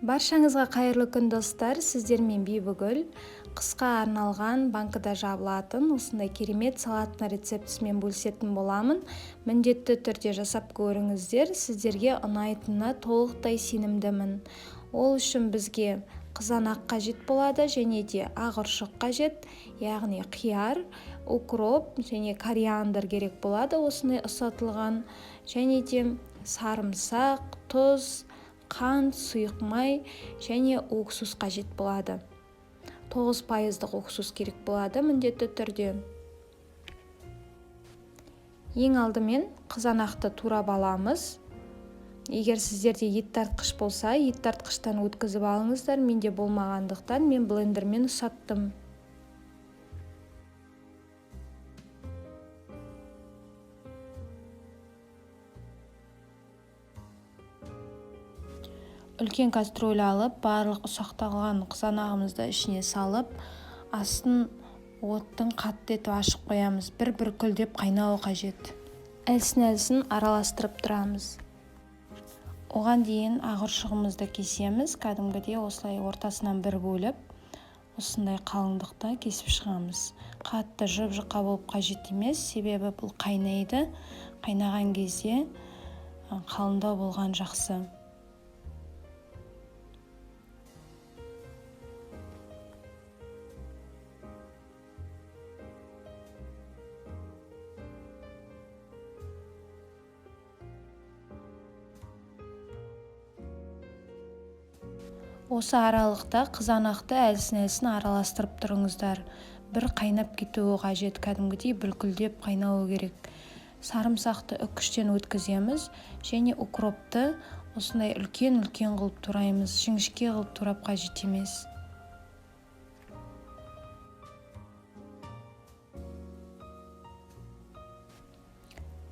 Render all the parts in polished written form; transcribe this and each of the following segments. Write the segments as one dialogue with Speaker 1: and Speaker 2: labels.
Speaker 1: Баршаңызға қайырлы күн достар, сіздермен Бибігүл. Қысқа арналған банкада жабылатын осындай керемет салаттың рецептісімен бөлісетін боламын. Міндетті түрде жасап көріңіздер, сіздерге ұнайтынына толықтай сенімдімін. Ол үшін бізге қызанақ қажет болады және де ағыршық қажет, яғни қияр, укроп және кориандр керек болады, осындай ұсатылған, және де сарымсақ, тұз, қант, сұйық май және уксус қажет болады. 9% уксус керек болады міндетті түрде. Ең алдымен қызанақты турап аламыз. Егер сіздерде ет тартқыш болса, ет тартқыштан өткізіп алыңыздар. Менде болмағандықтан мен блендермен ұсаттым. Үлкен кастрюль алып, барлық ұсақталған қызанағымызды ішіне салып, астын оттың қатты етіп ашып қоямыз. Бір күлдеп қайнауы қажет. Әлсін араластырып тұрамыз. Оған дейін ағыршығымызды кесеміз. Кәдімгідей осылай ортасынан бір бөліп, осындай қалыңдықта кесіп шығамыз. Қатты жұп-жұқа болып қажет емес, себебі бұл қайнайды. Қайнаған кезде қалыңдау болған жақсы. Осы аралықта қызанақты әлсін араластырып тұрыңыздар. Бір қайнап кетуі қажет, кәдімгідей бүлкілдеп қайнауы керек. Сарымсақты үккіштен өткіземіз және укропты осындай үлкен қылып тураймыз. Жіңішке қылып турап қажет емес.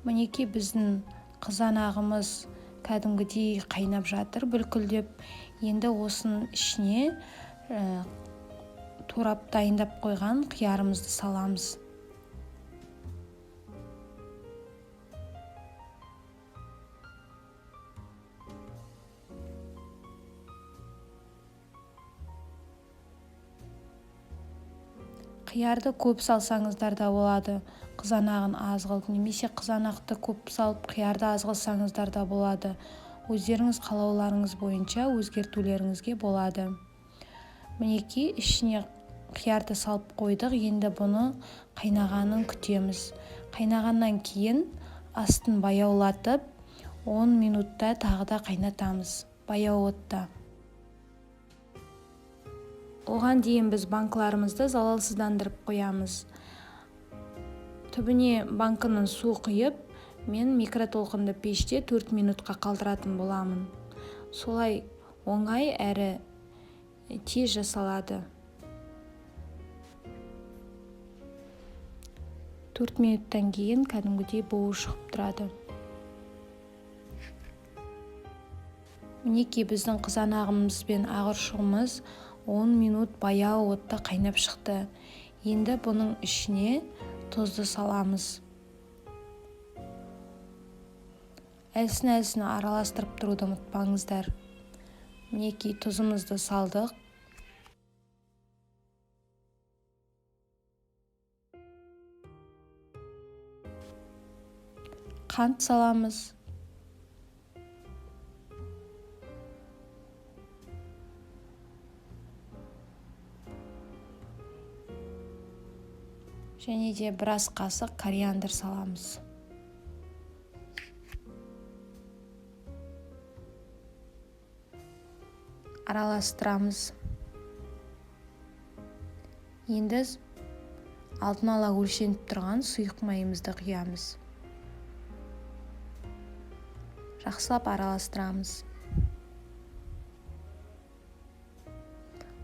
Speaker 1: Мінекей біздің қызанағымыз кәдімгідей қайнап жатыр, бүлкілдеп. Енді осының ішіне турап дайындап қойған қиярымызды саламыз. Қиярды көп салсаңыздар да болады, қызанағын аз қылып, немесе қызанақты көп салып, қиярды аз қылсаңыздар да болады. Өздеріңіз қалауларыңыз бойынша өзгертулеріңізге болады. Мінекей ішіне қиярды салып қойдық, енді бұны қайнағанын күтеміз. Қайнағаннан кейін астын баяулатып, 10 минутта тағы да қайнатамыз, баяу отта. Оған дейін біз банкаларымызды залалсыздандырып қоямыз. Түбіне банкының су құйып, мен микротолқынды пеште 4 минутқа қалдыратын боламын. Солай оңай әрі тез жасалады. 4 минуттан кейін кәдімгідей буы шығып тұрады. Мінекей біздің қызанағымыз бен ағыршығымыз 10 минут баяу отта қайнап шықты. Енді бұның ішіне тұзды саламыз. Әлсін араластырып тұруды ұмытпаңыздар. Мінекей тұзымызды салдық. Қант саламыз. Және де біраз қасық кориандр саламыз. Араластырамыз. Енді алдын ала өлшеніп тұрған сұйық майымызды құямыз. Жақсылап араластырамыз.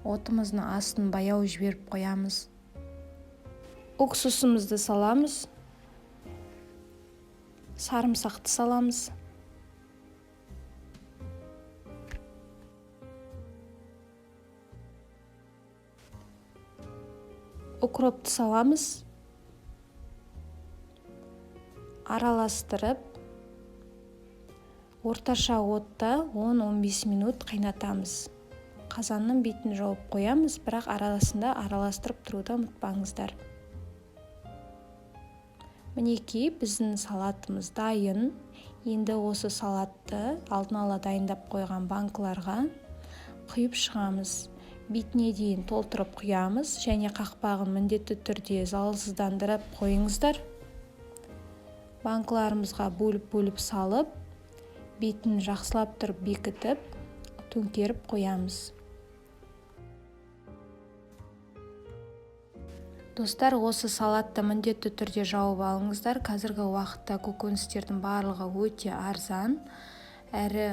Speaker 1: Отымыздың астын баяу жіберіп қоямыз. Уксусымызды саламыз. Сарымсақты саламыз. Укропты саламыз. Араластырып, орташа отта 10-15 минут қайнатамыз. қазанның бетін жауып қоямыз, бірақ арасында араластырып тұруды ұмытпаңыздар. Мінекей, біздің салатымыз дайын. Енді осы салатты алдын ала дайындап қойған банкаларға құйып шығамыз. Бетіне дейін толтырып құямыз және қақпағын міндетті түрде залалсыздандырып қойыңыздар. Банкаларымызға бөліп салып, бетін жақсылап тұрып бекітіп, төңкеріп қоямыз. Достар, осы салатты міндетті түрде жауып алыңыздар. Қазіргі уақытта көкөністердің барлығы өте арзан, әрі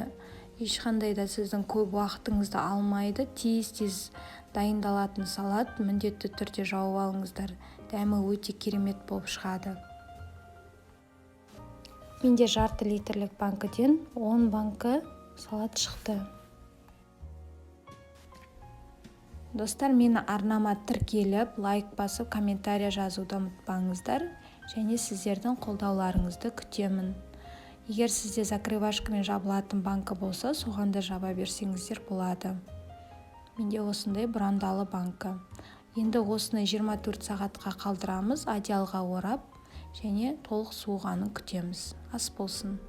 Speaker 1: ешқандай да сіздің көп уақытыңызды алмайды. Тез дайындалатын салат, міндетті түрде жауып алыңыздар. Дәмі өте керемет болып шығады. Менде жарты литрлік банкіден 10 банкі салат шықты. Достар, мені арнама тіркеліп, лайк басып, комментария жазуды ұмытпаңыздар, және сіздердің қолдауларыңызды күтемін. Егер сізде закрывашкамен жабылатын банкі болса, соған да жаба берсеңіздер болады. Менде осындай бұрандалы банкі. Енді осыны 24 сағатқа қалдырамыз, одеялға орап, және толық суығанын күтеміз. Ас болсын.